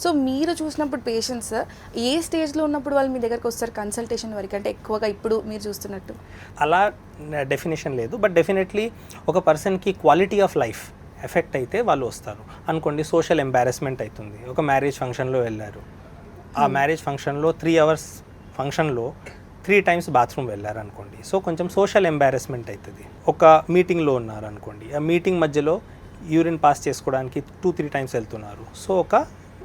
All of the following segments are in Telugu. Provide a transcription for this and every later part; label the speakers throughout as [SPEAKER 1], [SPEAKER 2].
[SPEAKER 1] సో మీరు చూసినప్పుడు పేషెంట్స్ ఏ స్టేజ్లో ఉన్నప్పుడు వాళ్ళు మీ దగ్గరకు వస్తారు కన్సల్టేషన్ వరకు, అంటే ఎక్కువగా ఇప్పుడు మీరు చూస్తున్నట్టు?
[SPEAKER 2] అలా డెఫినేషన్ లేదు, బట్ డెఫినెట్లీ ఒక పర్సన్కి క్వాలిటీ ఆఫ్ లైఫ్ ఎఫెక్ట్ అయితే వాళ్ళు వస్తారు అనుకోండి. సోషల్ ఎంబారెస్మెంట్ అవుతుంది, ఒక మ్యారేజ్ ఫంక్షన్లో వెళ్ళారు, ఆ మ్యారేజ్ ఫంక్షన్లో 3 hours ఫంక్షన్లో 3 times బాత్రూమ్ వెళ్ళారు అనుకోండి. సో కొంచెం సోషల్ ఎంబారెస్మెంట్ అవుతుంది. ఒక మీటింగ్లో ఉన్నారు అనుకోండి, ఆ మీటింగ్ మధ్యలో యూరిన్ పాస్ చేసుకోవడానికి 2-3 times వెళ్తున్నారు. సో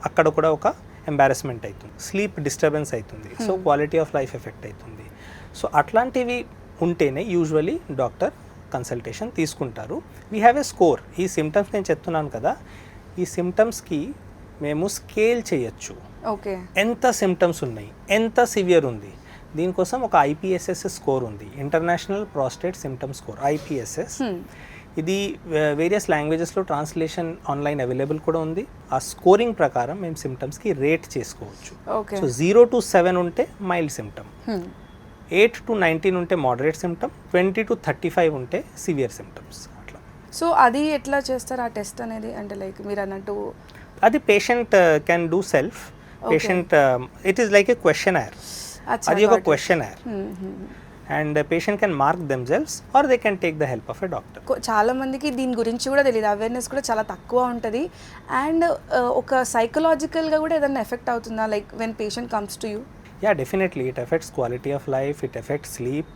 [SPEAKER 2] అక్కడ కూడా ఒక ఎంబారెస్మెంట్ అవుతుంది, స్లీప్ డిస్టర్బెన్స్ అవుతుంది, so quality of life effect అవుతుంది. సో అట్లాంటివి ఉంటేనే యూజువలీ డాక్టర్ కన్సల్టేషన్ తీసుకుంటారు. We have a score. ఈ సిమ్టమ్స్ నేను చెప్తున్నాను కదా, ఈ సిమ్టమ్స్కి మేము స్కేల్ చేయొచ్చు.
[SPEAKER 1] ఓకే,
[SPEAKER 2] ఎంత సిమ్టమ్స్ ఉన్నాయి, ఎంత సివియర్ ఉంది. దీనికోసం ఒక IPSS స్కోర్ ఉంది, international prostate symptom score, IPSS. ఇది వేరియస్ లాంగ్వేజెస్లో ట్రాన్స్లేషన్ ఆన్లైన్ అవైలబుల్ కూడా ఉంది. ఆ స్కోరింగ్ ప్రకారం మేము సిమ్టమ్స్కి రేట్ చేసుకోవచ్చు. సో 0 to 7 ఉంటే మైల్డ్ సిమ్టమ్, 8 to 19 ఉంటే మోడరేట్ సిమ్టమ్, 20 to 35 ఉంటే సివియర్ సిమ్టమ్స్. అట్లా.
[SPEAKER 1] సో అది ఎట్లా చేస్తారు ఆ టెస్ట్ అనేది? అంటే లైక్ మీరు అన్నట్టు
[SPEAKER 2] అది patient can do self. Patient it is like a questionnaire. అది ఒక questionnaire and patient can mark themselves or they can take the help of a doctor.
[SPEAKER 1] చాలా మందికి దీని గురించి కూడా తెలియదు, అవేర్నెస్ కూడా చాలా తక్కువ ఉంటుంది. అండ్ ఒక సైకలాజికల్గా కూడా ఏదైనా ఎఫెక్ట్ అవుతుందా, like when patient comes to you?
[SPEAKER 2] Yeah, definitely it affects quality of life, it affects sleep,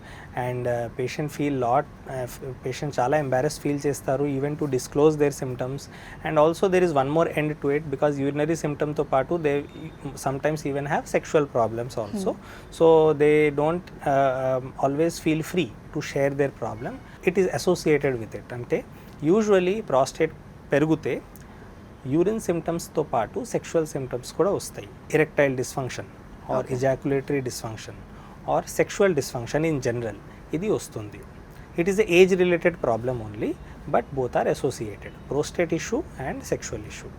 [SPEAKER 2] and patient feel patient చాలా embarrassed feel చేస్తారు even to disclose their symptoms. And also there is one more end to it, because urinary symptom తో పాటు they sometimes even have sexual problems also. So they don't always feel free to share their problem. It is associated with it. అంటే usually prostate పెరిగితే యూరిన్ సిమ్టమ్స్తో పాటు సెక్షువల్ సిమ్టమ్స్ కూడా వస్తాయి. Erectile dysfunction or ejaculatory dysfunction or sexual dysfunction in general, ఇది వస్తుంది. It is a age related problem only, but both are associated, prostate issue and sexual issue.